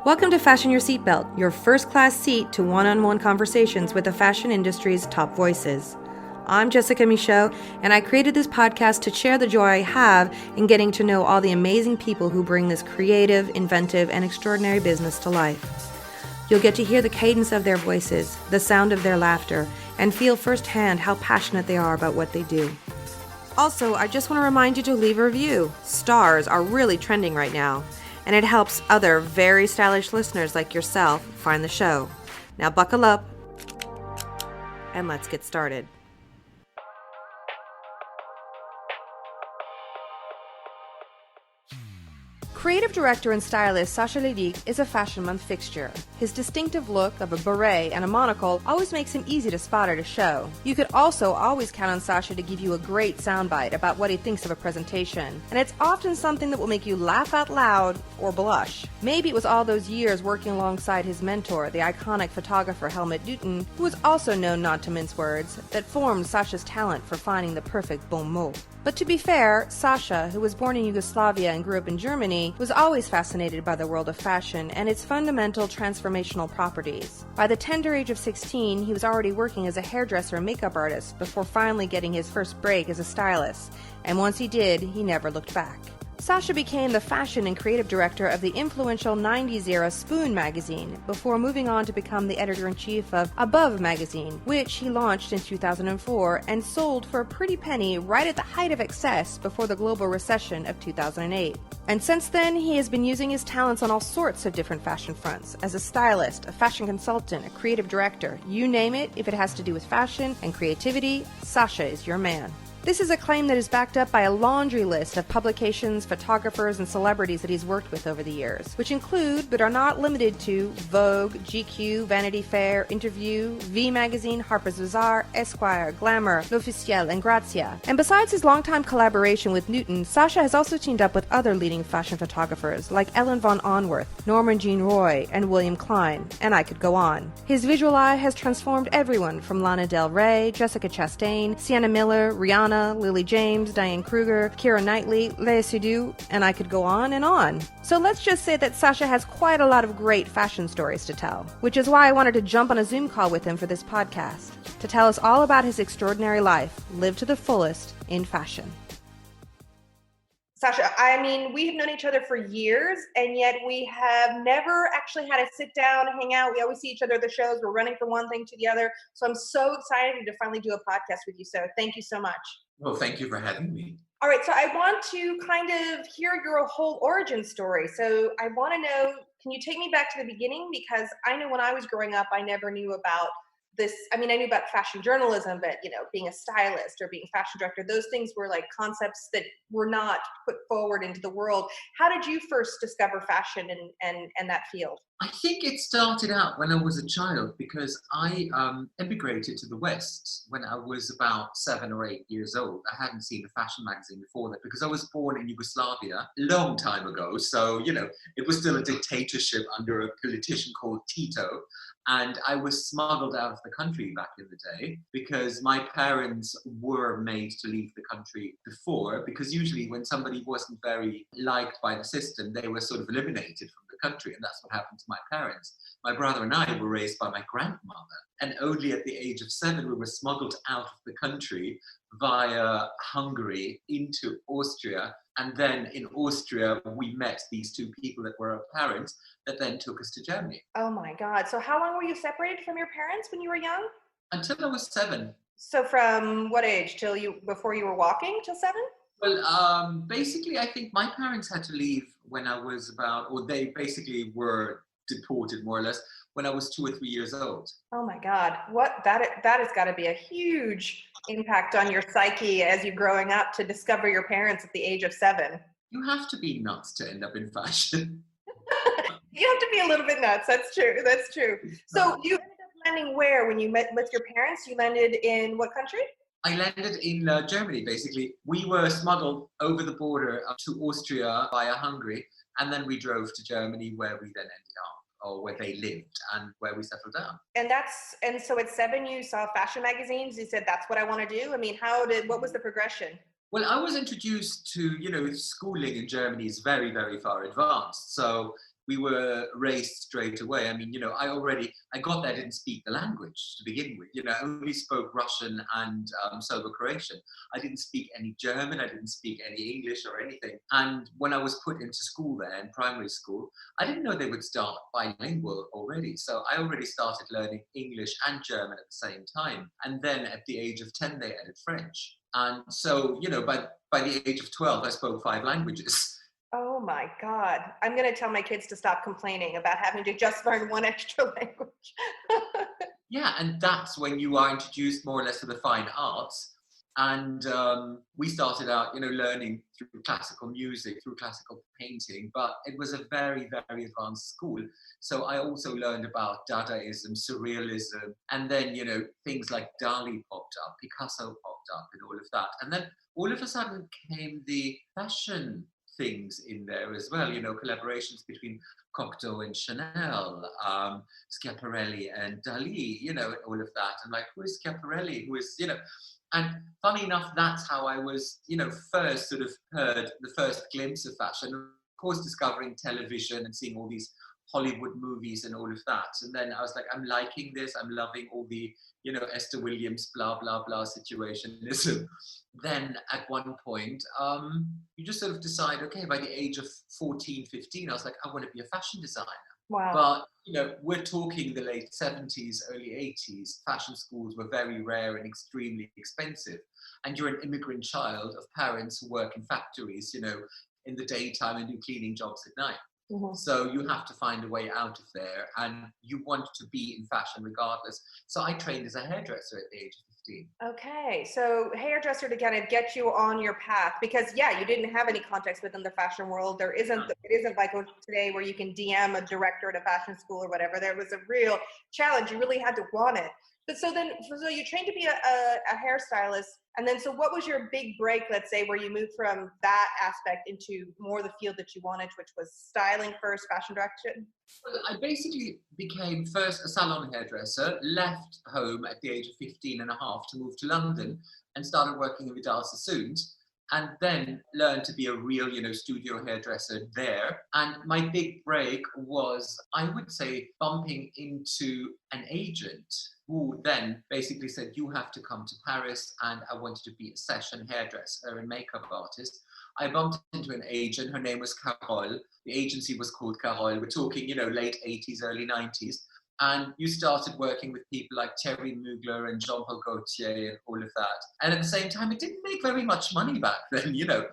Welcome to Fashion Your Seatbelt, your first-class seat to one-on-one conversations with the fashion industry's top voices. I'm Jessica Michaud, and I created this podcast to share the joy I have in getting to know all the amazing people who bring this creative, inventive, and extraordinary business to life. You'll get to hear the cadence of their voices, the sound of their laughter, and feel firsthand how passionate they are about what they do. Also, I just want to remind you to leave a review. Stars are really trending right now, and it helps other very stylish listeners like yourself find the show. Now buckle up, and let's get started. Creative director and stylist Sascha Lilic is a Fashion Month fixture. His distinctive look of a beret and a monocle always makes him easy to spot at a show. You could also always count on Sascha to give you a great soundbite about what he thinks of a presentation, and it's often something that will make you laugh out loud or blush. Maybe it was all those years working alongside his mentor, the iconic photographer Helmut Newton, who was also known not to mince words, that formed Sascha's talent for finding the perfect bon mot. But to be fair, Sascha, who was born in Yugoslavia and grew up in Germany, was always fascinated by the world of fashion and its fundamental transformational properties. By the tender age of 16, he was already working as a hairdresser and makeup artist before finally getting his first break as a stylist, and once he did, he never looked back. Sascha became the fashion and creative director of the influential 90s-era Spoon magazine before moving on to become the editor-in-chief of Above magazine, which he launched in 2004 and sold for a pretty penny right at the height of excess before the global recession of 2008. And since then, he has been using his talents on all sorts of different fashion fronts, as a stylist, a fashion consultant, a creative director. You name it, if it has to do with fashion and creativity, Sascha is your man. This is a claim that is backed up by a laundry list of publications, photographers, and celebrities that he's worked with over the years, which include, but are not limited to, Vogue, GQ, Vanity Fair, Interview, V Magazine, Harper's Bazaar, Esquire, Glamour, L'Officiel, and Grazia. And besides his longtime collaboration with Newton, Sascha has also teamed up with other leading fashion photographers like Ellen von Unwerth, Norman Jean Roy, and William Klein, and I could go on. His visual eye has transformed everyone from Lana del Rey, Jessica Chastain, Sienna Miller, Rihanna, Lily James, Diane Kruger, Keira Knightley, Lea Seydoux, and I could go on and on. So let's just say that Sascha has quite a lot of great fashion stories to tell, which is why I wanted to jump on a Zoom call with him for this podcast, to tell us all about his extraordinary life, lived to the fullest in fashion. Sascha, I mean, we have known each other for years, and yet we have never actually had a sit down, hang out. We always see each other at the shows. We're running from one thing to the other. So I'm so excited to finally do a podcast with you. So thank you so much. Well, thank you for having me. All right. So I want to kind of hear your whole origin story. So I want to know, can you take me back to the beginning? Because I know when I was growing up, I never knew about this. I mean, I knew about fashion journalism, but, you know, being a stylist or being a fashion director, those things were like concepts that were not put forward into the world. How did you first discover fashion and that field? I think it started out when I was a child because I emigrated to the West when I was about 7 or 8 years old. I hadn't seen a fashion magazine before that because I was born in Yugoslavia a long time ago. So, you know, it was still a dictatorship under a politician called Tito. And I was smuggled out of the country back in the day because my parents were made to leave the country before, because usually when somebody wasn't very liked by the system, they were sort of eliminated from the country. And that's what happened to my parents. My brother and I were raised by my grandmother. And only at the age of 7, we were smuggled out of the country via Hungary into Austria. And then in Austria, we met these two people that were our parents that then took us to Germany. Oh my God. So how long were you separated from your parents when you were young? Until I was 7. So from what age before you were walking till 7? Well, basically, I think my parents had to leave when I was they basically were deported more or less when I was 2 or 3 years old. Oh my God. That has got to be a huge impact on your psyche as you're growing up to discover your parents at the age of 7. You have to be nuts to end up in fashion. You have to be a little bit nuts. That's true. So you ended up landing where when you met with your parents? You landed in what country? I landed in Germany, basically. We were smuggled over the border up to Austria via Hungary, and then we drove to Germany where we then ended up, or where they lived and where we settled down. And so at 7, you saw fashion magazines. You said, that's what I want to do. I mean, what was the progression? Well, I was introduced to, schooling in Germany is very, very far advanced. So we were raised straight away. I mean, you know, I got there, I didn't speak the language to begin with. You know, I only spoke Russian and Serbo-Croatian. I didn't speak any German, I didn't speak any English or anything. And when I was put into school there, in primary school, I didn't know they would start bilingual already. So I already started learning English and German at the same time. And then at the age of 10, they added French. And so, you know, by the age of 12, I spoke 5 languages. Oh my God. I'm going to tell my kids to stop complaining about having to just learn one extra language. Yeah, and that's when you are introduced more or less to the fine arts. And we started out, you know, learning through classical music, through classical painting, but it was a very, very advanced school. So I also learned about Dadaism, Surrealism, and then, you know, things like Dali popped up, Picasso popped up, and all of that. And then all of a sudden came the fashion things in there as well, you know, collaborations between Cocteau and Chanel, Schiaparelli and Dali, you know, all of that. And like, who is Schiaparelli? Who is, you know, and funny enough, that's how I was, you know, first sort of heard the first glimpse of fashion. Of course, discovering television and seeing all these Hollywood movies and all of that. And then I was like, I'm liking this. I'm loving all the, you know, Esther Williams, blah, blah, blah situationism. Then at one point, you just sort of decide, okay, by the age of 14, 15, I was like, I want to be a fashion designer. Wow. But, you know, we're talking the late 70s, early 80s. Fashion schools were very rare and extremely expensive. And you're an immigrant child of parents who work in factories, you know, in the daytime and do cleaning jobs at night. Mm-hmm. So you have to find a way out of there, and you want to be in fashion regardless. So I trained as a hairdresser at the age of 15. Okay, so hairdresser to kind of get you on your path, because yeah, you didn't have any context within the fashion world. It isn't like today where you can DM a director at a fashion school or whatever. There was a real challenge. You really had to want it. But so you trained to be a hairstylist, and then so what was your big break, let's say, where you moved from that aspect into more the field that you wanted, which was styling first, fashion direction? Well, I basically became first a salon hairdresser, left home at the age of 15 and a half to move to London and started working in Vidal Sassoons, and then learned to be a real, you know, studio hairdresser there. And my big break was, I would say, bumping into an agent who then basically said, you have to come to Paris, and I wanted to be a session hairdresser and makeup artist. I bumped into an agent, her name was Carole. The agency was called Carole. We're talking, you know, late 80s, early 90s. And you started working with people like Thierry Mugler and Jean-Paul Gaultier and all of that. And at the same time, it didn't make very much money back then, you know.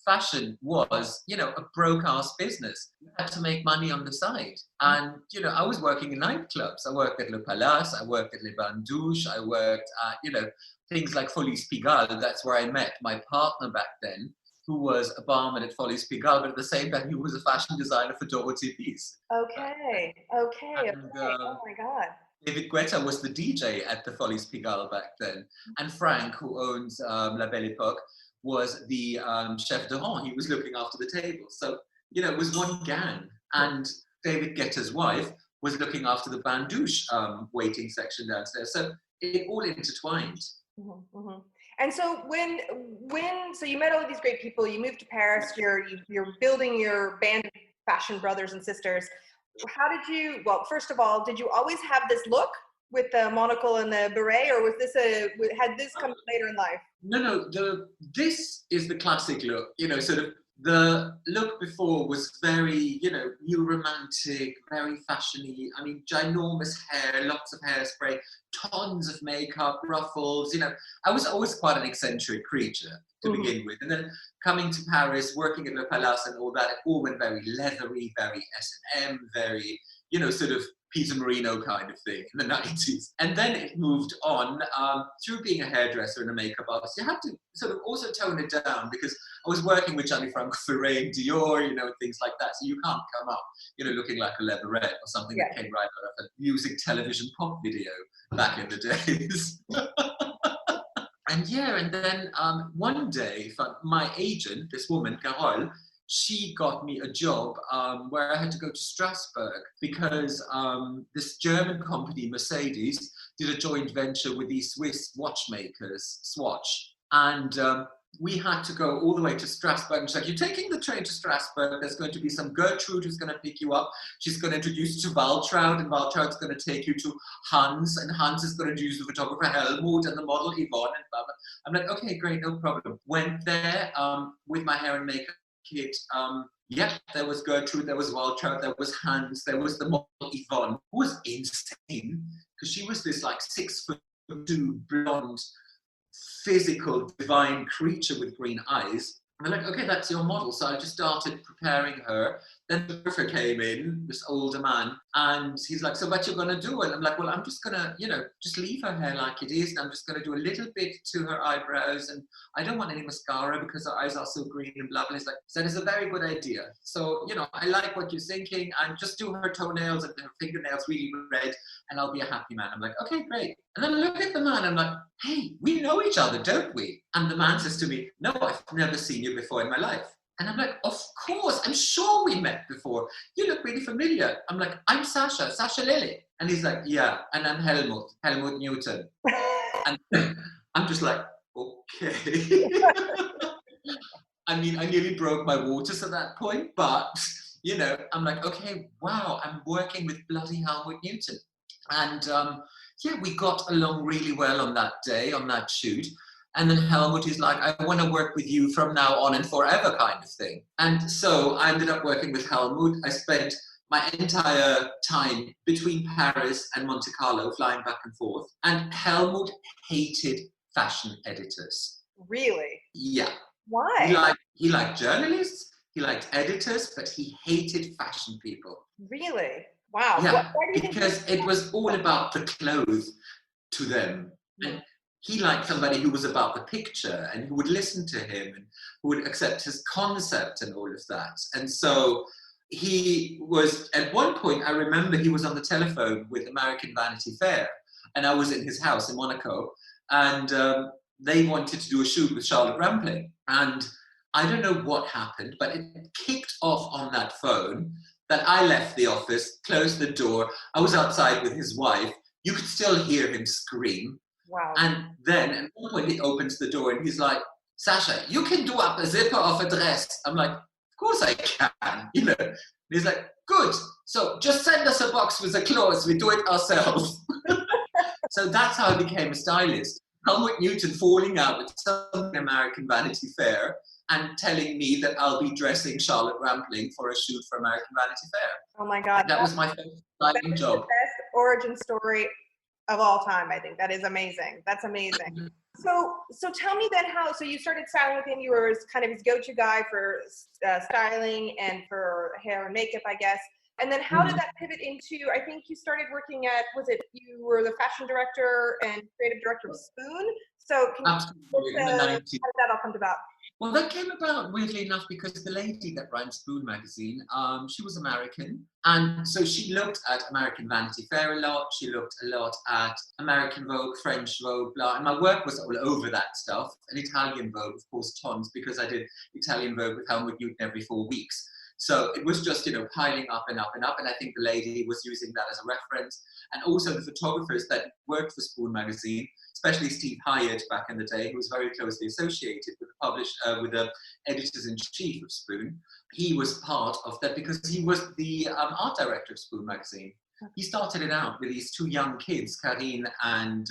Fashion was, you know, a broke-ass business. You had to make money on the side. And, you know, I was working in nightclubs. I worked at Le Palace, I worked at Les Bains Douches, I worked at, you know, things like Folies Pigalle. That's where I met my partner back then, who was a barman at Folies Pigalle, but at the same time, he was a fashion designer for Dorothy Peace. Okay. And, oh my God. David Guetta was the DJ at the Folies Pigalle back then. And Frank, who owns La Belle Époque, was the chef de rang. He was looking after the table. So, you know, it was one gang. And David Guetta's wife was looking after the Bain Douche waiting section downstairs. So it all intertwined. Mm-hmm, mm-hmm. And so so you met all of these great people, you moved to Paris, you're building your band of fashion brothers and sisters. How did you, well, first of all, did you always have this look with the monocle and the beret, or was this had this come later in life? No, this is the classic look, you know, sort of. The look before was very, you know, new romantic, very fashiony. I mean, ginormous hair, lots of hairspray, tons of makeup, ruffles. You know, I was always quite an eccentric creature to begin with. And then coming to Paris, working at Le Palace and all that, it all went very leathery, very S&M, very, you know, sort of Peter Marino kind of thing in the 90s. And then it moved on through being a hairdresser and a makeup artist. You have to sort of also tone it down, because I was working with Gianni-Franco Ferré and Dior, you know, and things like that. So you can't come up, you know, looking like a leatherette or something that came right out of a music television pop video back in the days. And then one day, my agent, this woman, Carole, she got me a job where I had to go to Strasbourg because this German company, Mercedes, did a joint venture with these Swiss watchmakers, Swatch. And we had to go all the way to Strasbourg. And she's like, you're taking the train to Strasbourg. There's going to be some Gertrude who's going to pick you up. She's going to introduce you to Waltraud, and Waltraud's going to take you to Hans, and Hans is going to introduce the photographer Helmut and the model Yvonne, and blah, blah. I'm like, okay, great, no problem. Went there with my hair and makeup kit. Yeah, there was Gertrude, there was Waltraud, there was Hans, there was the model Yvonne, who was insane, because she was this like 6'2" blonde, physical, divine creature with green eyes. And they're like, okay, that's your model. So I just started preparing her. Then the photographer came in, this older man, and he's like, so what you gonna do? And I'm like, well, I'm just gonna, just leave her hair like it is. And I'm just gonna do a little bit to her eyebrows. And I don't want any mascara because her eyes are so green and blah, blah. He's like, that is a very good idea. So, I like what you're thinking, and just do her toenails and her fingernails really red, and I'll be a happy man. I'm like, okay, great. And then I look at the man, I'm like, hey, we know each other, don't we? And the man says to me, no, I've never seen you before in my life. And I'm like, of course, I'm sure we met before. You look really familiar. I'm like, I'm Sascha Lilic. And he's like, yeah, and I'm Helmut Newton. And I'm just like, okay. I mean, I nearly broke my waters at that point, but, I'm like, okay, wow, I'm working with bloody Helmut Newton. And we got along really well on that day, on that shoot. And then Helmut is like, I want to work with you from now on and forever kind of thing. And so I ended up working with Helmut. I spent my entire time between Paris and Monte Carlo, flying back and forth. And Helmut hated fashion editors. Really? Yeah. Why? He liked journalists, he liked editors, but he hated fashion people. Really? Wow. Yeah, why do you because it was all about the clothes to them. And he liked somebody who was about the picture and who would listen to him and who would accept his concept and all of that. And so he was, at one point, I remember he was on the telephone with American Vanity Fair, and I was in his house in Monaco, and they wanted to do a shoot with Charlotte Rampling. And I don't know what happened, but it kicked off on that phone that I left the office, closed the door. I was outside with his wife. You could still hear him scream. Wow. And then at one point he opens the door and he's like, Sascha, you can do up a zipper of a dress. I'm like, of course I can, And he's like, good. So just send us a box with the clothes. We do it ourselves. So that's how I became a stylist. Helmut Newton falling out with some American Vanity Fair and telling me that I'll be dressing Charlotte Rampling for a shoot for American Vanity Fair. Oh my God. That was my first styling job. The best origin story of all time, I think. That is amazing. That's amazing. So tell me then so you started styling with him. You were kind of his go-to guy for styling and for hair and makeup, I guess. And then how did that pivot into, I think you started working at, you were the fashion director and creative director of Spoon? So Absolutely, in the 90s. How did that all come about? Well, that came about, weirdly enough, because the lady that ran Spoon magazine, she was American. And so she looked at American Vanity Fair a lot. She looked a lot at American Vogue, French Vogue, blah. And my work was all over that stuff. And Italian Vogue, of course, tons, because I did Italian Vogue with Helmut Newton every 4 weeks. So it was just, piling up and up and up. And I think the lady was using that as a reference. And also the photographers that worked for Spoon magazine, especially Steve Hyatt back in the day, who was very closely associated with the editors-in-chief of Spoon. He was part of that because he was the art director of Spoon magazine. He started it out with these 2 young kids, Karine and,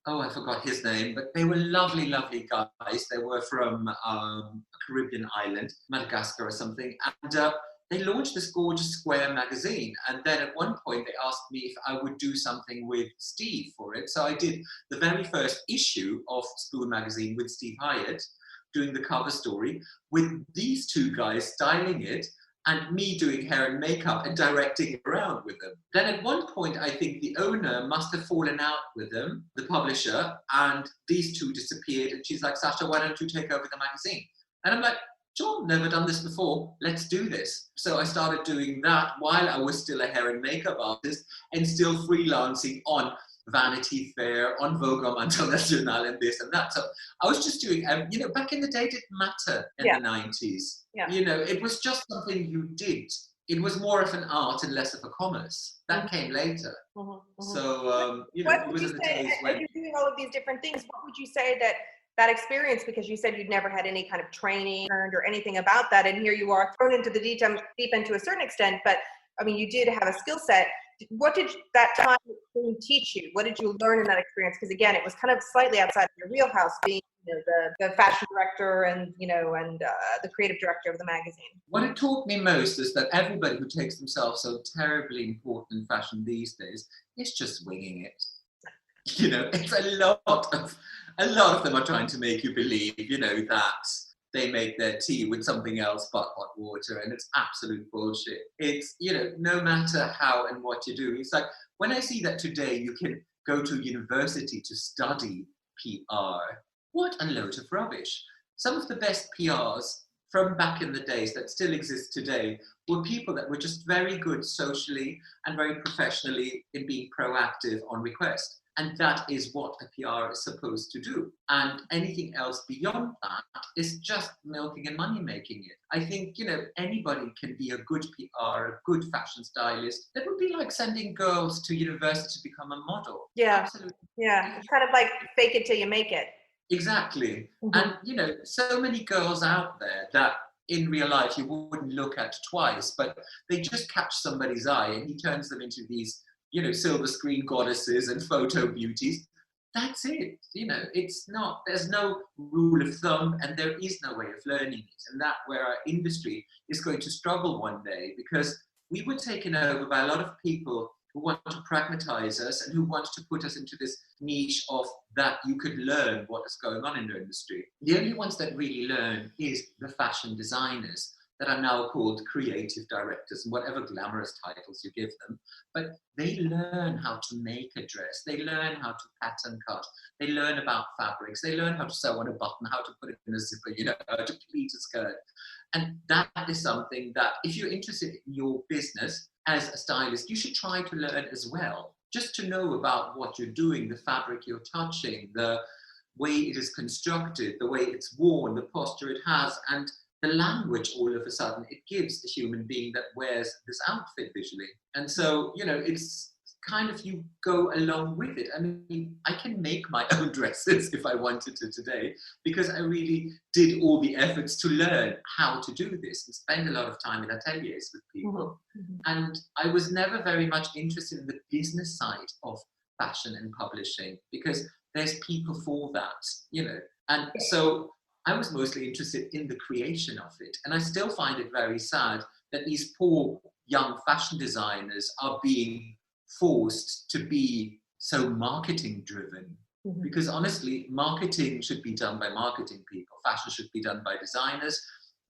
I forgot his name, but they were lovely, lovely guys. They were from a Caribbean island, Madagascar or something. And they launched this gorgeous square magazine. And then at one point they asked me if I would do something with Steve for it. So I did the very first issue of Spoon magazine with Steve Hyatt, doing the cover story, with these 2 guys styling it, and me doing hair and makeup and directing it around with them. Then at one point, I think the owner must have fallen out with them, the publisher, and these 2 disappeared. And she's like, Sascha, why don't you take over the magazine? And I'm like, sure, never done this before. Let's do this. So I started doing that while I was still a hair and makeup artist and still freelancing on Vanity Fair, on Vogue International, and this and that. So I was just doing, back in the day, it didn't matter in the 90s. Yeah. It was just something you did. It was more of an art and less of a commerce. That came later. So, what would you say, as you're doing all of these different things, what would you say that that experience, because you said you'd never had any kind of training or anything about that, and here you are thrown into the deep end to a certain extent, but I mean, you did have a skill set. What did that time teach you? What did you learn in that experience? Because again, it was kind of slightly outside of your wheelhouse, being the fashion director and the creative director of the magazine. What it taught me most is that everybody who takes themselves so terribly important in fashion these days is just winging it. It's a lot of them are trying to make you believe, that they make their tea with something else but hot water, and it's absolute bullshit. It's, no matter how and what you do, it's like when I see that today you can go to university to study PR, what a load of rubbish. Some of the best PRs from back in the days that still exist today were people that were just very good socially and very professionally in being proactive on request. And that is what a PR is supposed to do. And anything else beyond that is just milking and money making it. I think, anybody can be a good PR, a good fashion stylist. That would be like sending girls to university to become a model. Yeah. Absolutely. Yeah. It's kind of like fake it till you make it. Exactly. And, so many girls out there that in real life you wouldn't look at twice, but they just catch somebody's eye and he turns them into these silver screen goddesses and photo beauties. That's it. It's not, there's no rule of thumb and there is no way of learning it. And that's where our industry is going to struggle one day, because we were taken over by a lot of people who want to pragmatize us and who want to put us into this niche of that you could learn what is going on in the industry. The only ones that really learn is the fashion designers that are now called creative directors and whatever glamorous titles you give them. But they learn how to make a dress. They learn how to pattern cut. They learn about fabrics. They learn how to sew on a button, how to put it in a zipper, how to pleat a skirt. And that is something that if you're interested in your business as a stylist, you should try to learn as well. Just to know about what you're doing, the fabric you're touching, the way it is constructed, the way it's worn, the posture it has, and the language all of a sudden it gives a human being that wears this outfit visually. And so, it's kind of, you go along with it. I mean, I can make my own dresses if I wanted to today, because I really did all the efforts to learn how to do this and spend a lot of time in ateliers with people. Mm-hmm. And I was never very much interested in the business side of fashion and publishing, because there's people for that, And so I was mostly interested in the creation of it. And I still find it very sad that these poor young fashion designers are being forced to be so marketing driven. Mm-hmm. Because honestly, marketing should be done by marketing people. Fashion should be done by designers.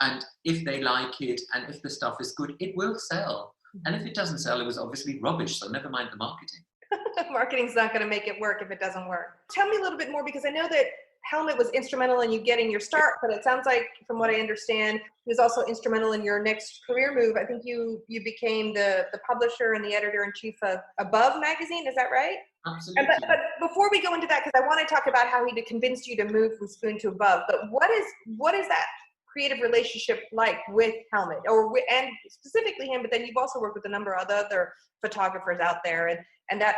And if they like it and if the stuff is good, it will sell. Mm-hmm. And if it doesn't sell, it was obviously rubbish. So never mind the marketing. Marketing's not going to make it work if it doesn't work. Tell me a little bit more, because I know that Helmut was instrumental in you getting your start, but it sounds like, from what I understand, he was also instrumental in your next career move. I think you became the publisher and the editor-in-chief of Above magazine. Is that right? Absolutely. But before we go into that, because I want to talk about how he convinced you to move from Spoon to Above, but what is that creative relationship like with Helmut, and specifically him, but then you've also worked with a number of other photographers out there, and that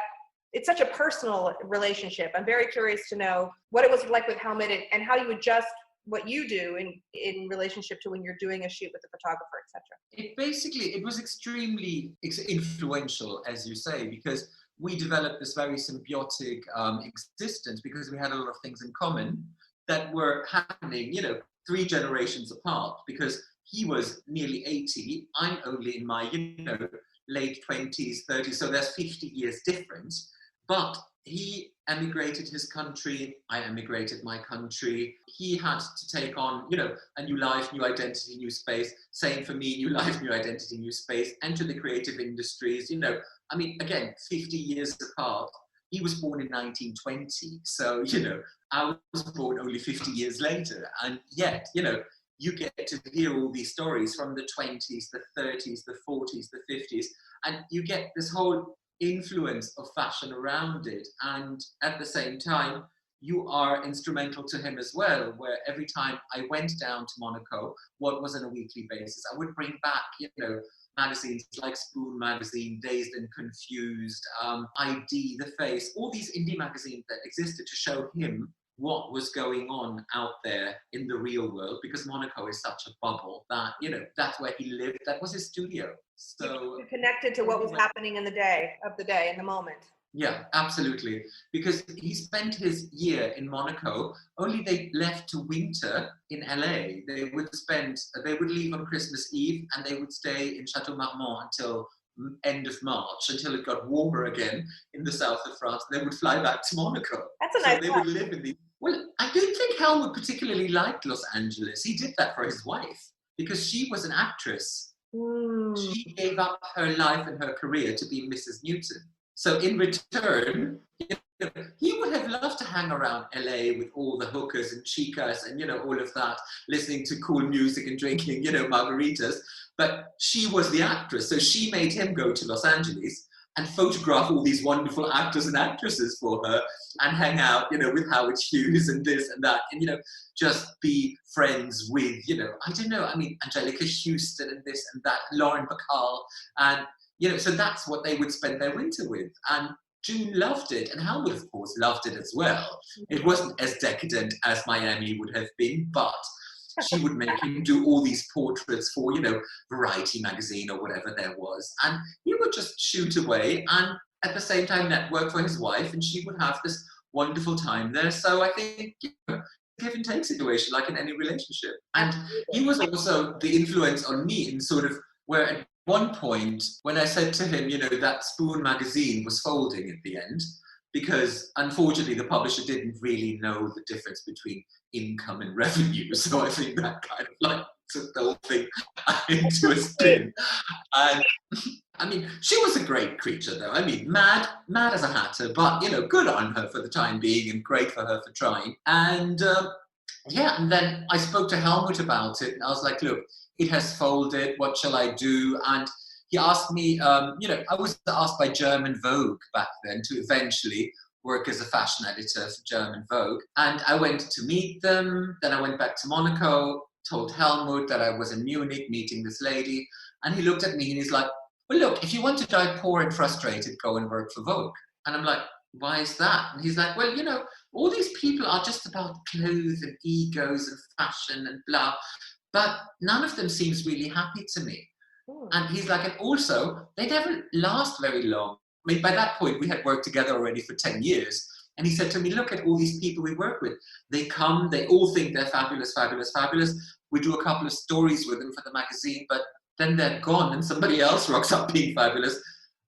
it's such a personal relationship. I'm very curious to know what it was like with Helmut and how you adjust what you do in relationship to when you're doing a shoot with a photographer, etc. It was extremely influential, as you say, because we developed this very symbiotic existence, because we had a lot of things in common that were happening, 3 generations apart, because he was nearly 80, I'm only in my, late 20s, 30s, so there's 50 years difference. But he emigrated his country, I emigrated my country. He had to take on, a new life, new identity, new space. Same for me, new life, new identity, new space. Enter the creative industries, again, 50 years apart. He was born in 1920, so, I was born only 50 years later. And yet, you get to hear all these stories from the 20s, the 30s, the 40s, the 50s, and you get this whole influence of fashion around it. And at the same time, you are instrumental to him as well, where every time I went down to Monaco, what was on a weekly basis, I would bring back, magazines like Spoon Magazine, Dazed and Confused, ID, The Face, all these indie magazines that existed to show him what was going on out there in the real world, because Monaco is such a bubble that, you know, that's where he lived. That was his studio. So connected to what was happening in the in the moment. Yeah, absolutely. Because he spent his year in Monaco, only they left to winter in LA. They would leave on Christmas Eve and they would stay in Chateau Marmont until end of March, until it got warmer again in the south of France. They would fly back to Monaco. That's a nice they would live in the... Well, I don't think Helmut particularly liked Los Angeles. He did that for his wife because she was an actress. She gave up her life and her career to be Mrs. Newton. So in return, you know, he would have loved to hang around LA with all the hookers and chicas and, you know, all of that, listening to cool music and drinking, you know, margaritas. But she was the actress. So she made him go to Los Angeles and photograph all these wonderful actors and actresses for her and hang out, you know, with Howard Hughes and this and that. And, you know, just be friends with, you know, I don't know, I mean, Angelica Houston and this and that, Lauren Bacall. And, you know, so that's what they would spend their winter with. And June loved it. And Helmut, of course, loved it as well. It wasn't as decadent as Miami would have been, but she would make him do all these portraits for, you know, Variety magazine or whatever there was. And he would just shoot away and at the same time network for his wife, and she would have this wonderful time there. So I think, you know, give and take situation like in any relationship. And he was also the influence on me in sort of where at one point when I said to him, you know, that Spoon magazine was folding at the end, because unfortunately the publisher didn't really know the difference between income and revenue. So I think that kind of like took the whole thing into a spin. And I mean, she was a great creature though. I mean, mad as a hatter, but, you know, good on her for the time being and great for her for trying. And yeah, and then I spoke to Helmut about it and I was like, look, it has folded, what shall I do? And he asked me, you know, I was asked by German Vogue back then to eventually work as a fashion editor for German Vogue. And I went to meet them. Then I went back to Monaco, told Helmut that I was in Munich meeting this lady. And he looked at me and he's like, well, look, if you want to die poor and frustrated, go and work for Vogue. And I'm like, why is that? And he's like, well, you know, all these people are just about clothes and egos and fashion and blah. But none of them seems really happy to me. And he's like, and also, they never last very long. I mean, by that point, we had worked together already for 10 years. And he said to me, look at all these people we work with. They come, they all think they're fabulous, fabulous, fabulous. We do a couple of stories with them for the magazine, but then they're gone and somebody else rocks up being fabulous.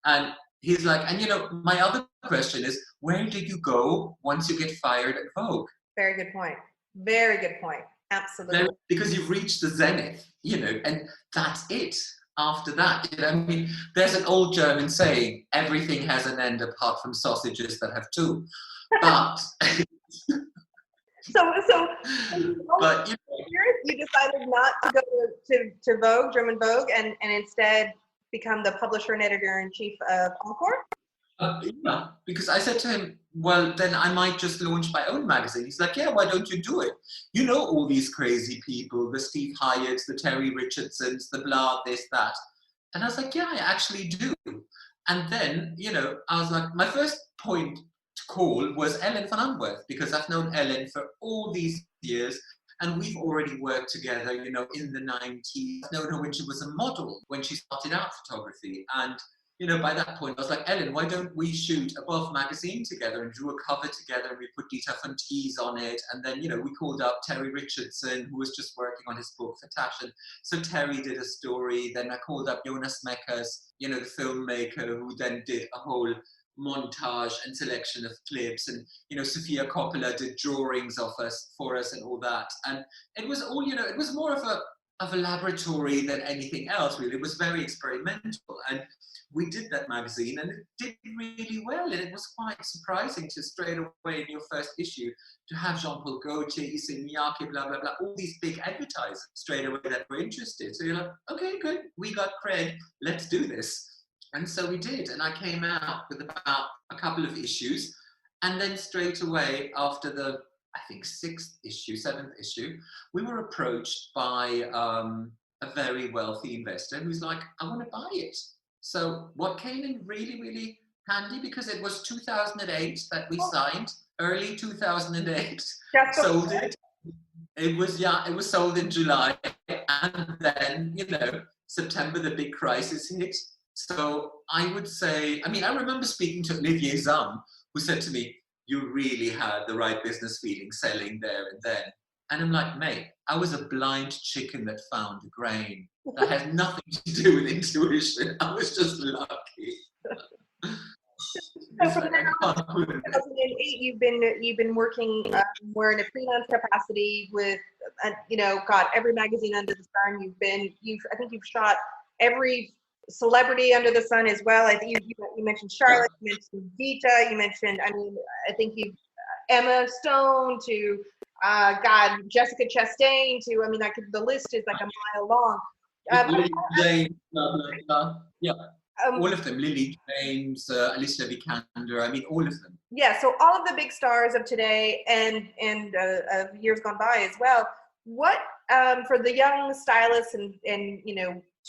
And he's like, and you know, my other question is, where do you go once you get fired at Vogue? Very good point. Very good point. Absolutely. Because you've reached the zenith, you know, and that's it. After that, you know, I mean, there's an old German saying, everything has an end apart from sausages that have two. But but you decided not to go to Vogue, German Vogue, and instead become the publisher and editor-in-chief of Encore? Yeah, because I said to him, well, then I might just launch my own magazine. He's like, yeah, why don't you do it? You know all these crazy people, the Steve Hyatts, the Terry Richardsons, the blah, this, that. And I was like, yeah, I actually do. And then, you know, I was like, my first point to call was Ellen von Unwerth, because I've known Ellen for all these years. And we've already worked together, you know, in the 90s. I've known her when she was a model, when she started out photography. And you know, by that point, I was like, Ellen, why don't we shoot a Above magazine together and do a cover together and we put Dita Fontees on it. And then, you know, we called up Terry Richardson, who was just working on his book for Taschen. So Terry did a story. Then I called up Jonas Mekkers, you know, the filmmaker, who then did a whole montage and selection of clips. And, you know, Sofia Coppola did drawings of us for us and all that. And it was all, you know, it was more of a laboratory than anything else, really. It was very experimental. And we did that magazine and it did really well. And it was quite surprising to straight away in your first issue to have Jean-Paul Gaultier, Issey Miyake, blah, blah, blah, all these big advertisers straight away that were interested. So you're like, okay, good, we got cred, let's do this. And so we did. And I came out with about a couple of issues. And then straight away after the, I think, seventh issue, we were approached by a very wealthy investor who's like, I want to buy it. So what came in really, really handy, because it was 2008 that we signed early 2008. Just Sold it. It was sold in July, and then, September, the big crisis hit. So I would say, I mean, I remember speaking to Olivier Zahm, who said to me, you really had the right business feeling selling there and then. And I'm like, mate, I was a blind chicken that found the grain. That had nothing to do with intuition. I was just lucky. So from then on, 2008, you've been working more in a freelance capacity with, every magazine under the sun. I think you've shot every celebrity under the sun as well. I think you mentioned Charlotte, you mentioned Vita, you mentioned, I think you've Emma Stone to, Jessica Chastain to, the list is like a mile long. Yeah. All of them, Lily James, Alicia Vikander, all of them. Yeah, so all of the big stars of today and years gone by as well. What, for the young stylists and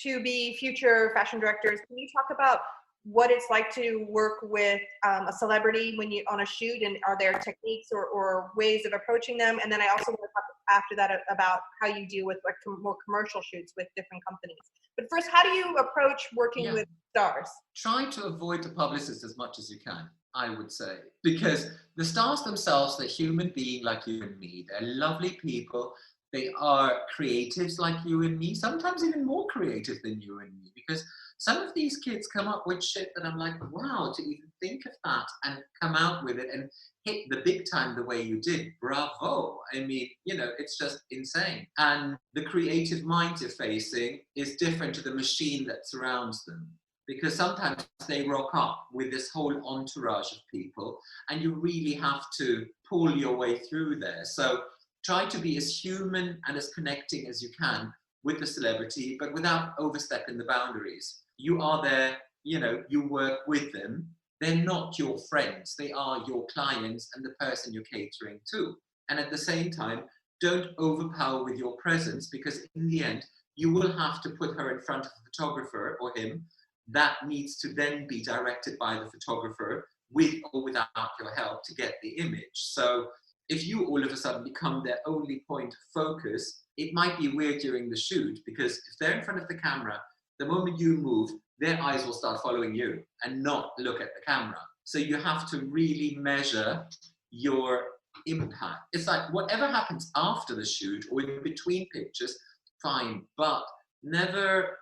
to be future fashion directors, can you talk about what it's like to work with a celebrity when you on a shoot, and are there techniques or ways of approaching them? And then I also want to talk after that about how you deal with like more commercial shoots with different companies. But first, how do you approach working with stars? Try to avoid the publicist as much as you can, I would say, because the stars themselves, they're human beings like you and me. They're lovely people. They are creatives like you and me, sometimes even more creative than you and me, because some of these kids come up with shit that I'm like, wow, to even think of that and come out with it and hit the big time the way you did, bravo. It's just insane. And the creative mind you're facing is different to the machine that surrounds them, because sometimes they rock up with this whole entourage of people and you really have to pull your way through there. So try to be as human and as connecting as you can with the celebrity, but without overstepping the boundaries. You are there, you work with them. They're not your friends. They are your clients and the person you're catering to. And at the same time, don't overpower with your presence, because in the end, you will have to put her in front of the photographer or him. That needs to then be directed by the photographer with or without your help to get the image. So if you all of a sudden become their only point of focus, it might be weird during the shoot, because if they're in front of the camera, the moment you move, their eyes will start following you and not look at the camera. So you have to really measure your impact. It's like whatever happens after the shoot or in between pictures, fine, but never,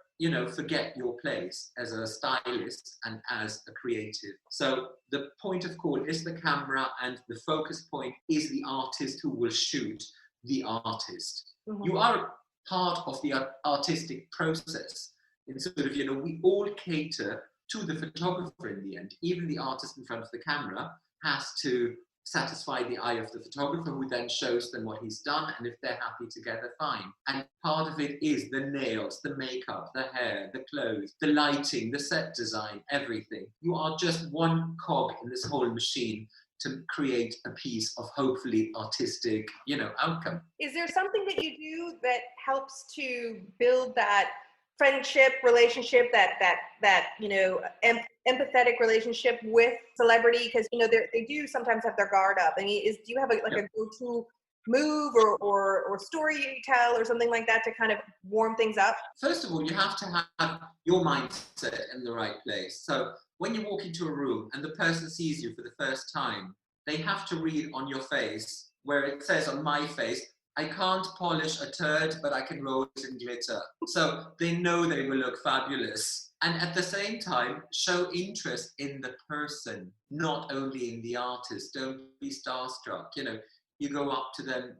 forget your place as a stylist and as a creative. So the point of call is the camera, and the focus point is the artist who will shoot the artist. Mm-hmm. You are part of the artistic process. And sort of, we all cater to the photographer in the end. Even the artist in front of the camera has to satisfy the eye of the photographer, who then shows them what he's done, and if they're happy together, fine. And part of it is the nails, the makeup, the hair, the clothes, the lighting, the set design, everything. You are just one cog in this whole machine to create a piece of hopefully artistic, outcome. Is there something that you do that helps to build that friendship, relationship, that empathetic relationship with celebrity? Because they do sometimes have their guard up. Do you have a go-to move or story you tell or something like that to kind of warm things up? First of all, you have to have your mindset in the right place. So when you walk into a room and the person sees you for the first time, they have to read on your face, where it says on my face, I can't polish a turd, but I can roll it in glitter. So they know they will look fabulous. And at the same time, show interest in the person, not only in the artist. Don't be starstruck. You go up to them,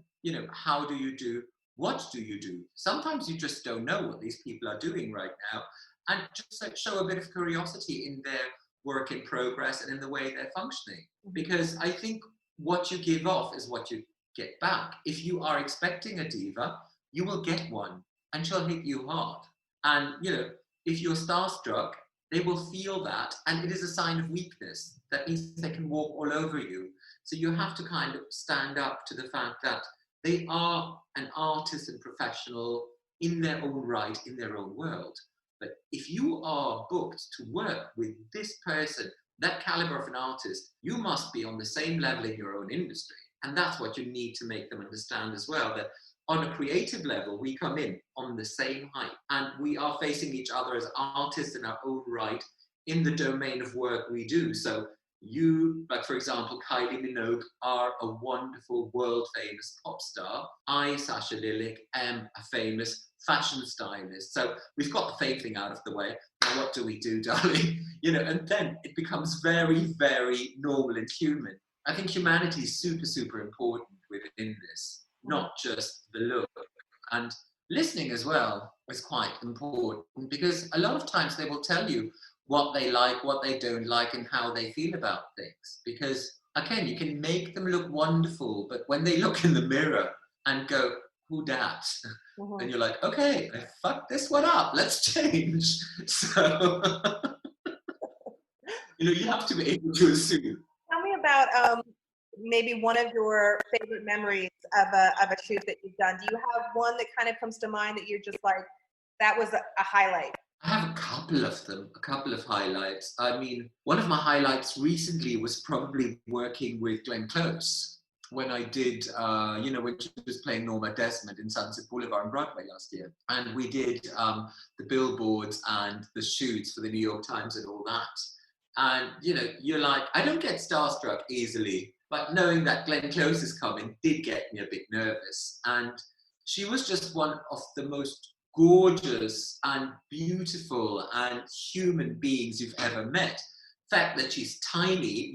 how do you do? What do you do? Sometimes you just don't know what these people are doing right now. And just show a bit of curiosity in their work in progress and in the way they're functioning. Because I think what you give off is what you get back. If you are expecting a diva, you will get one, and she'll hit you hard. And if you're starstruck, they will feel that, and it is a sign of weakness. That means they can walk all over you. So you have to kind of stand up to the fact that they are an artist and professional in their own right, in their own world. But if you are booked to work with this person that caliber of an artist, you must be on the same level in your own industry. And that's what you need to make them understand as well, that on a creative level, we come in on the same height and we are facing each other as artists in our own right in the domain of work we do. So you, like for example, Kylie Minogue, are a wonderful world famous pop star. I, Sascha Lilic, am a famous fashion stylist. So we've got the fame thing out of the way. Now what do we do, darling? You know, and then it becomes very, very normal and human. I think humanity is super, super important within this, not just the look. And listening as well is quite important, because a lot of times they will tell you what they like, what they don't like, and how they feel about things. Because again, you can make them look wonderful, but when they look in the mirror and go, who dat? Mm-hmm. And you're like, okay, I fucked this one up, let's change. So, you have to be able to assume. Tell me about maybe one of your favorite memories of a shoot that you've done. Do you have one that kind of comes to mind that you're just like, that was a highlight? I have a couple of them, a couple of highlights. I mean, one of my highlights recently was probably working with Glenn Close when I did, when she was playing Norma Desmond in Sunset Boulevard on Broadway last year. And we did the billboards and the shoots for the New York Times and all that. And, you're like, I don't get starstruck easily, but knowing that Glenn Close is coming did get me a bit nervous. And she was just one of the most gorgeous and beautiful and human beings you've ever met. The fact that she's tiny,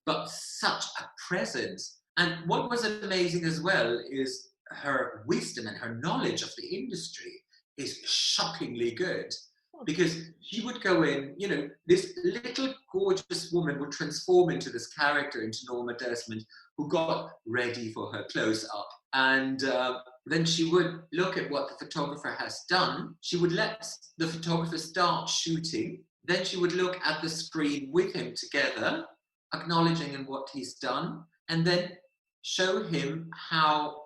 but such a presence. And what was amazing as well is her wisdom and her knowledge of the industry is shockingly good. Because she would go in, this little gorgeous woman would transform into this character, into Norma Desmond, who got ready for her close-up. And then she would look at what the photographer has done. She would let the photographer start shooting. Then she would look at the screen with him together, acknowledging what he's done, and then show him how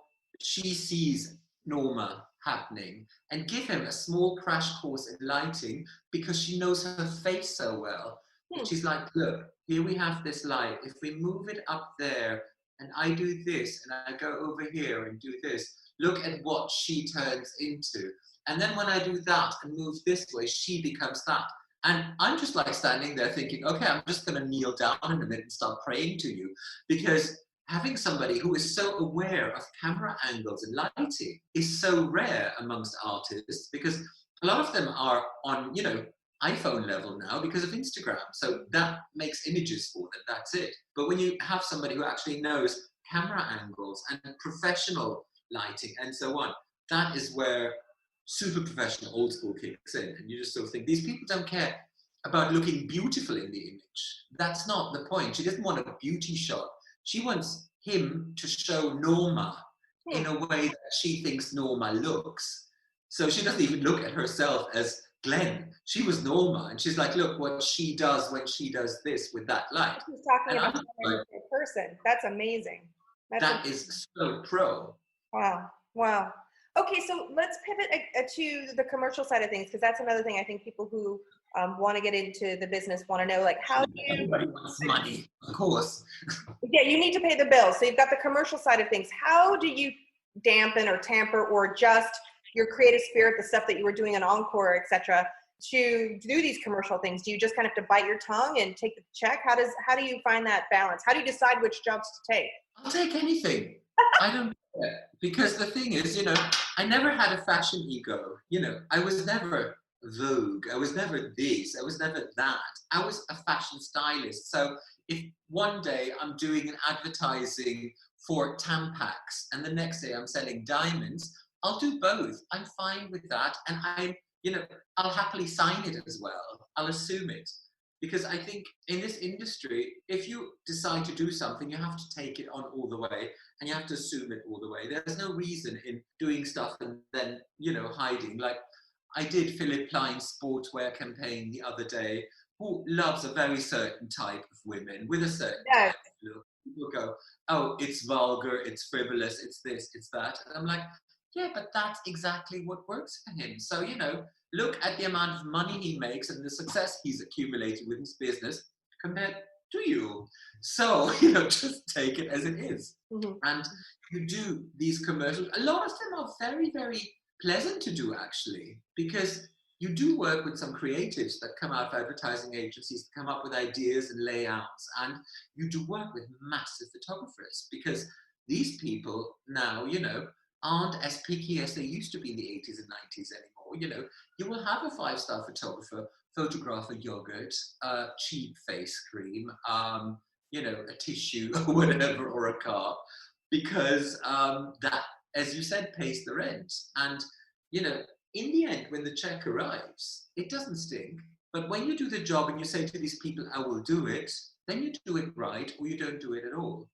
she sees Norma happening and give him a small crash course in lighting, because she knows her face so well. She's like, look, here we have this light. If we move it up there and I do this and I go over here and do this, look at what she turns into. And then when I do that and move this way, she becomes that. And I'm just like standing there thinking, okay, I'm just going to kneel down in a minute and start praying to you, because having somebody who is so aware of camera angles and lighting is so rare amongst artists, because a lot of them are on, iPhone level now because of Instagram. So that makes images for them, that's it. But when you have somebody who actually knows camera angles and professional lighting and so on, that is where super professional old school kicks in. And you just sort of think, these people don't care about looking beautiful in the image. That's not the point. She doesn't want a beauty shot. She wants him to show Norma in a way that she thinks Norma looks. So she doesn't even look at herself as Glenn. She was Norma, and she's like, look what she does when she does this with that light. She's talking about a person. That's amazing. That is so pro. Wow. Okay, so let's pivot to the commercial side of things, because that's another thing I think people who want to get into the business want to know, like, how do you... Everybody wants money, of course. Yeah, you need to pay the bills. So you've got the commercial side of things. How do you dampen or tamper or adjust your creative spirit, the stuff that you were doing in Encore, etc., to do these commercial things? Do you just kind of have to bite your tongue and take the check? How do you find that balance? How do you decide which jobs to take? I'll take anything. I don't care. Because the thing is, I never had a fashion ego. I was never Vogue. I was never this. I was never that. I was a fashion stylist. So if one day I'm doing an advertising for Tampax and the next day I'm selling diamonds, I'll do both. I'm fine with that. And I'll happily sign it as well. I'll assume it. Because I think in this industry, if you decide to do something, you have to take it on all the way and you have to assume it all the way. There's no reason in doing stuff and then, hiding. Like I did Philip Klein's sportswear campaign the other day, who loves a very certain type of women with a certain type of look. People go, oh, it's vulgar, it's frivolous, it's this, it's that. And I'm like, yeah, but that's exactly what works for him. So, look at the amount of money he makes and the success he's accumulated with his business. compared to you. So, just take it as it is. And you do these commercials. A lot of them are very, very pleasant to do, actually, because you do work with some creatives that come out of advertising agencies to come up with ideas and layouts. And you do work with massive photographers, because these people now, aren't as picky as they used to be in the 80s and 90s anymore. You will have a 5-star photographer photograph a yogurt, a cheap face cream, a tissue or whatever, or a car, because that, as you said, pays the rent. And, in the end, when the check arrives, it doesn't stink. But when you do the job and you say to these people, I will do it, then you do it right, or you don't do it at all.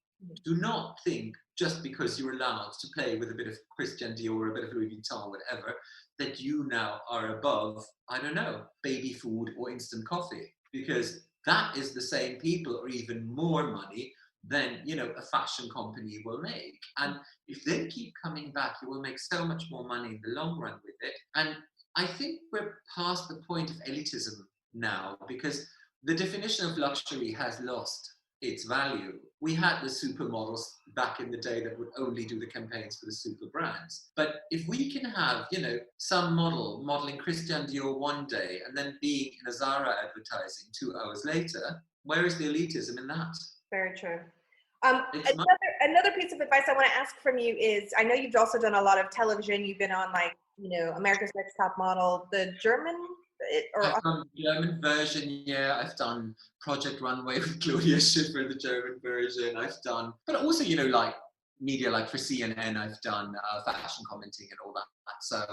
Do not think, just because you're allowed to play with a bit of Christian Dior, a bit of Louis Vuitton, whatever, that you now are above, I don't know, baby food or instant coffee. Because that is the same people, or even more money than, a fashion company will make. And if they keep coming back, you will make so much more money in the long run with it. And I think we're past the point of elitism now, because the definition of luxury has lost its value. We had the supermodels back in the day that would only do the campaigns for the super brands. But if we can have, some model modeling Christian Dior one day and then being in a Zara advertising 2 hours later, where is the elitism in that? Very true. Another piece of advice I want to ask from you is, I know you've also done a lot of television. You've been on America's Next Top Model, the German I've done the German version, yeah. I've done Project Runway with Claudia Schiffer, the German version. I've done, but also, like media like for CNN, I've done fashion commenting and all that. So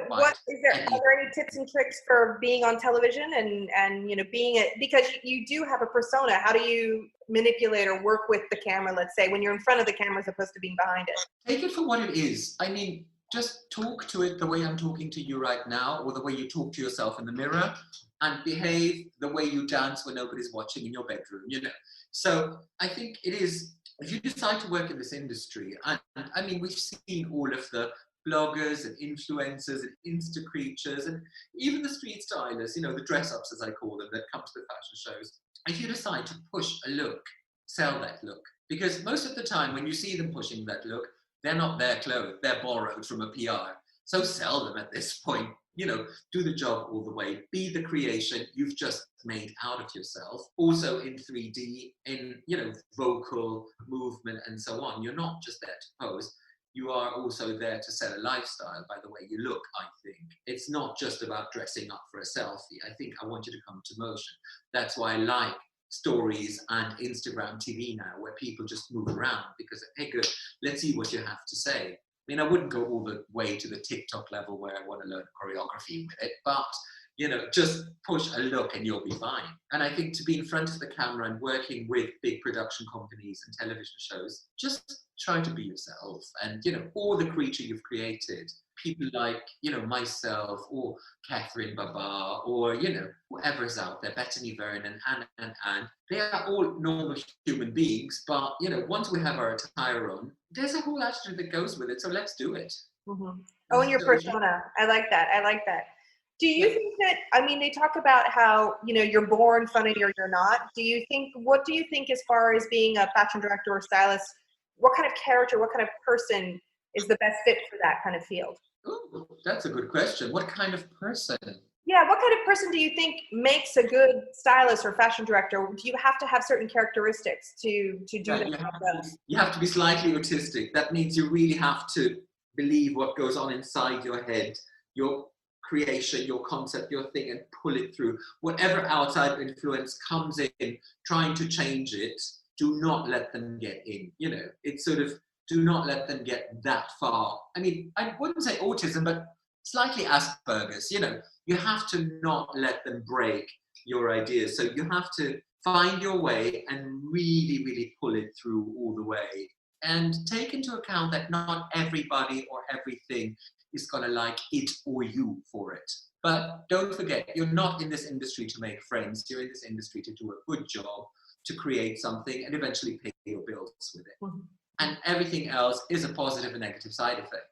what is there? Are there any tips and tricks for being on television and being it, because you do have a persona? How do you manipulate or work with the camera? Let's say when you're in front of the camera as opposed to being behind it. Take it for what it is. I mean, just talk to it the way I'm talking to you right now, or the way you talk to yourself in the mirror, and behave the way you dance when nobody's watching in your bedroom. So I think it is. If you decide to work in this industry, and I mean, we've seen all of the bloggers and influencers and Insta creatures and even the street stylists, the dress-ups, as I call them, that come to the fashion shows. If you decide to push a look, sell that look. Because most of the time when you see them pushing that look, they're not their clothes, they're borrowed from a PR. So sell them at this point. Do the job all the way. Be the creation you've just made out of yourself. Also in 3D, in, vocal movement and so on. You're not just there to pose. You are also there to sell a lifestyle by the way you look, I think. It's not just about dressing up for a selfie. I think I want you to come to motion. That's why I like stories and Instagram TV now, where people just move around because, hey, good, let's see what you have to say. I mean, I wouldn't go all the way to the TikTok level where I want to learn choreography with it, but, just push a look and you'll be fine. And I think to be in front of the camera and working with big production companies and television shows, just try to be yourself and, or the creature you've created. People like, myself or Catherine Bazaar or, whoever's out there, Bethany Vernon, Anne, they are all normal human beings. But, once we have our attire on, there's a whole attitude that goes with it. So let's do it. Mm-hmm. Own your persona. I like that. Do you think that, they talk about how, you're born funny or you're not. What do you think as far as being a fashion director or stylist, what kind of character, what kind of person is the best fit for that kind of field? Ooh, that's a good question. What kind of person? Yeah, what kind of person do you think makes a good stylist or fashion director? Do you have to have certain characteristics to do that? You have to be slightly autistic. That means you really have to believe what goes on inside your head, your creation, your concept, your thing, and pull it through. Whatever outside influence comes in, trying to change it, do not let them get in. It's sort of, do not let them get that far. I mean, I wouldn't say autism, but slightly Asperger's. You have to not let them break your ideas. So you have to find your way and really, really pull it through all the way. And take into account that not everybody or everything is going to like it or you for it. But don't forget, you're not in this industry to make friends. You're in this industry to do a good job, to create something and eventually pay your bills with it. Mm-hmm. And everything else is a positive and negative side effect.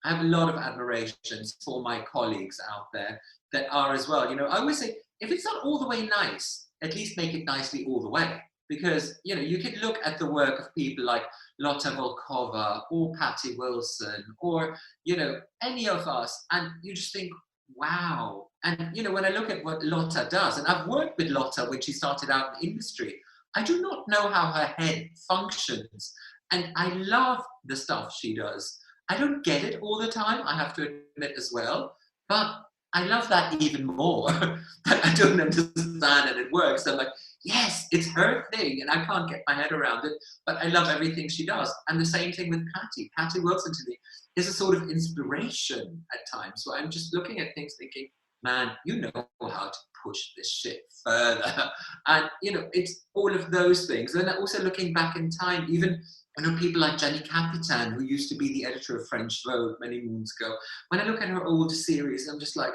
I have a lot of admirations for my colleagues out there that are as well. You know, I always say, if it's not all the way nice, at least make it nicely all the way. Because, you know, you can look at the work of people like Lotte Volkova or Patty Wilson or, you know, any of us, and you just think, wow. And, you know, when I look at what Lotte does, and I've worked with Lotte when she started out in the industry, I do not know how her head functions. And I love the stuff she does. I don't get it all the time, I have to admit as well, but I love that even more. I don't understand and it works. I'm like, yes, it's her thing and I can't get my head around it, but I love everything she does. And the same thing with Patty. Patty Wilson to me is a sort of inspiration at times. So I'm just looking at things thinking, man, you know how to push this shit further. And, you know, it's all of those things. And also looking back in time, even I know people like Jenny Capitan, who used to be the editor of French Vogue many moons ago. When I look at her old series, I'm just like,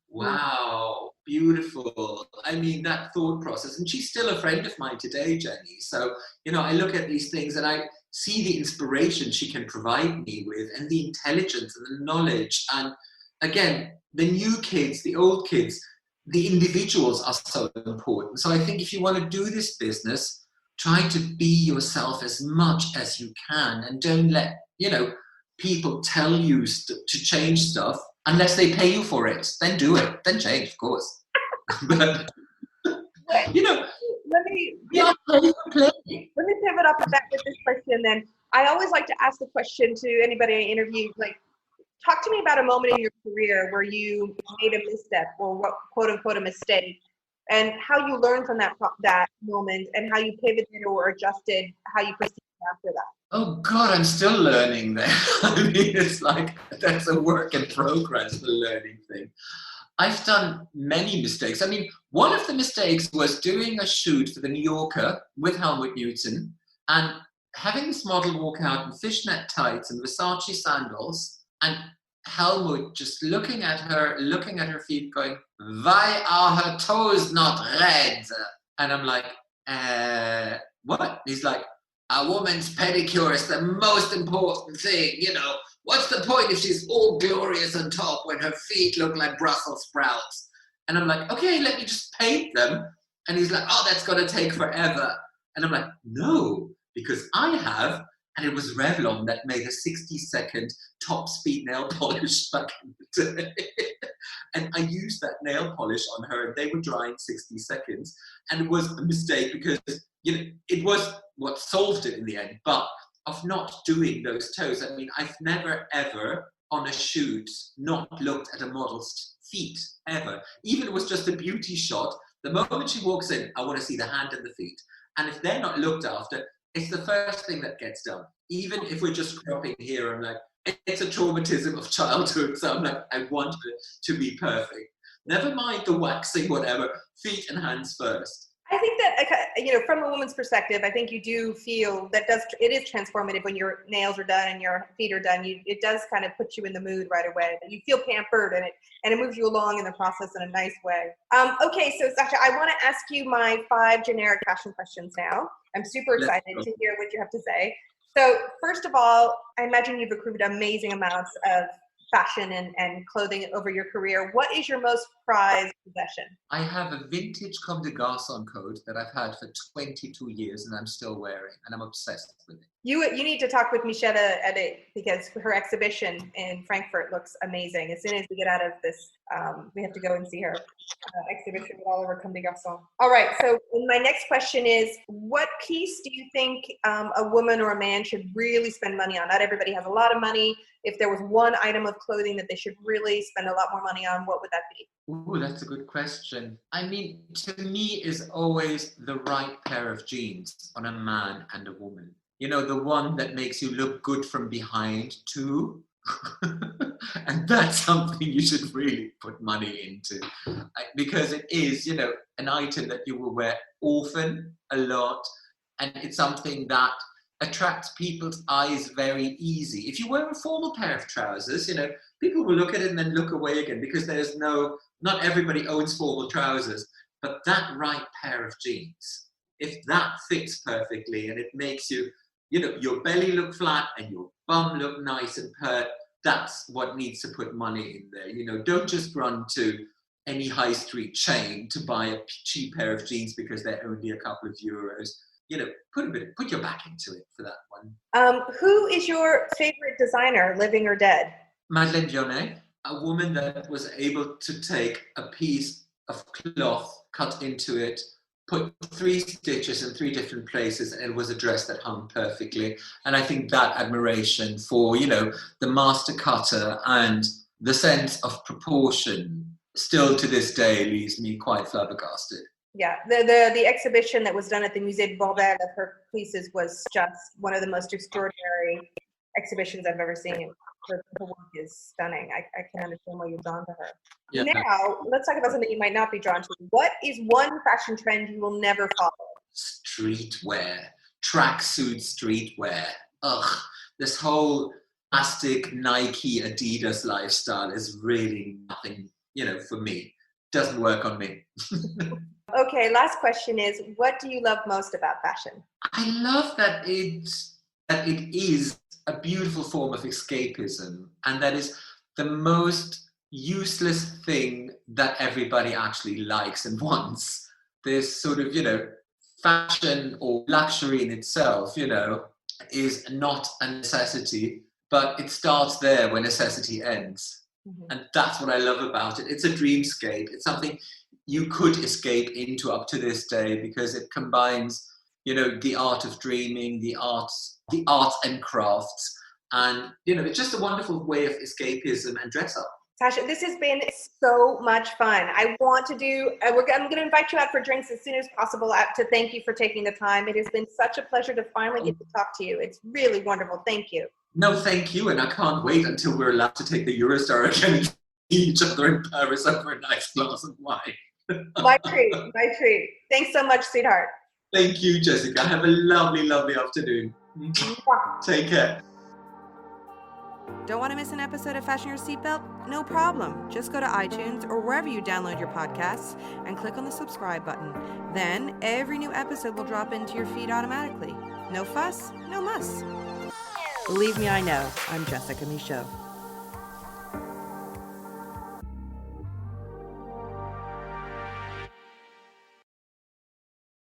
wow, beautiful. I mean, that thought process. And she's still a friend of mine today, Jenny. So, you know, I look at these things and I see the inspiration she can provide me with and the intelligence and the knowledge. And again, the new kids, the old kids, the individuals are so important. So I think if you want to do this business, try to be yourself as much as you can and don't let, you know, people tell you to change stuff unless they pay you for it. Then do it. Then change, of course. But, you know, let me pivot off of that with this question then. I always like to ask the question to anybody I interview, like, talk to me about a moment in your career where you made a misstep or what, quote unquote, a mistake, and how you learned from that moment and how you pivoted or adjusted how you proceeded after that. Oh God, I'm still learning there. I mean, it's like, that's a work in progress, the learning thing. I've done many mistakes. I mean, one of the mistakes was doing a shoot for the New Yorker with Helmut Newton and having this model walk out in fishnet tights and Versace sandals, and Helmut just looking at her feet going, why are her toes not red? And I'm like, what? He's like, a woman's pedicure is the most important thing, you know. What's the point if she's all glorious on top when her feet look like Brussels sprouts? And I'm like, okay, let me just paint them. And he's like, oh, that's gonna take forever. And I'm like, no, because I have, and it was Revlon that made a 60-second top speed nail polish back in the day. And I used that nail polish on her and they were dry in 60 seconds. And it was a mistake because, you know, it was what solved it in the end, but of not doing those toes. I mean, I've never ever on a shoot not looked at a model's feet, ever. Even if it was just a beauty shot, the moment she walks in, I want to see the hand and the feet. And if they're not looked after, it's the first thing that gets done. Even if we're just cropping here, I'm like, it's a traumatism of childhood. So I'm like, I want it to be perfect. Never mind the waxing, whatever, feet and hands first. I think that, you know, from a woman's perspective, I think you do feel that it is transformative when your nails are done and your feet are done. It does kind of put you in the mood right away. You feel pampered and it moves you along in the process in a nice way. Okay, so Sascha, I want to ask you my 5 generic fashion questions now. I'm super excited to hear what you have to say. So first of all, I imagine you've accrued amazing amounts of fashion and clothing over your career. What is your most prized possession? I have a vintage Comme des Garçons coat that I've had for 22 years and I'm still wearing, and I'm obsessed with it. You need to talk with Michelle at it because her exhibition in Frankfurt looks amazing. As soon as we get out of this, we have to go and see her exhibition with all of her Comme des Garçons. All right, so my next question is, what piece do you think a woman or a man should really spend money on? Not everybody has a lot of money. If there was one item of clothing that they should really spend a lot more money on, what would that be? Ooh, that's a good question. I mean, to me, is always the right pair of jeans on a man and a woman. You know, the one that makes you look good from behind too. And that's something you should really put money into. Because it is, you know, an item that you will wear often, a lot, and it's something that attracts people's eyes very easy. If you wear a formal pair of trousers, you know, people will look at it and then look away again because there's not everybody owns formal trousers, but that right pair of jeans, if that fits perfectly and it makes you, you know, your belly look flat and your bum look nice and pert, that's what needs to put money in there. You know, don't just run to any high street chain to buy a cheap pair of jeans because they're only a couple of euros. You know, put your back into it for that one. Who is your favorite designer, living or dead? Madeleine Vionnet, a woman that was able to take a piece of cloth, cut into it, put 3 stitches in 3 different places, and it was a dress that hung perfectly. And I think that admiration for, you know, the master cutter and the sense of proportion still to this day leaves me quite flabbergasted. Yeah, the exhibition that was done at the Musée de Bordeaux of her pieces was just one of the most extraordinary exhibitions I've ever seen. Her work is stunning. I can understand why you're drawn to her. Yeah. Now, let's talk about something you might not be drawn to. What is one fashion trend you will never follow? Streetwear, tracksuit streetwear. Ugh, this whole plastic Nike, Adidas lifestyle is really nothing, you know, for me. Doesn't work on me. Okay, last question is, what do you love most about fashion? I love that it is a beautiful form of escapism, and that is the most useless thing that everybody actually likes and wants. This sort of, you know, fashion or luxury in itself, you know, is not a necessity, but it starts there where necessity ends. Mm-hmm. And that's what I love about it. It's a dreamscape. It's something you could escape into up to this day because it combines, you know, the art of dreaming, the arts and crafts. And, you know, it's just a wonderful way of escapism and dress up. Sascha, this has been so much fun. I want to do, I'm going to invite you out for drinks as soon as possible to thank you for taking the time. It has been such a pleasure to finally get to talk to you. It's really wonderful. Thank you. No, thank you. And I can't wait until we're allowed to take the Eurostar again and see each other in Paris over a nice glass of wine. My treat, my treat. Thanks so much, sweetheart. Thank you, Jessica. Have a lovely, lovely afternoon. Take care. Don't want to miss an episode of Fashion Your Seatbelt? No problem. Just go to iTunes or wherever you download your podcasts and click on the subscribe button. Then every new episode will drop into your feed automatically. No fuss, no muss. Believe me, I know. I'm Jessica Michaud.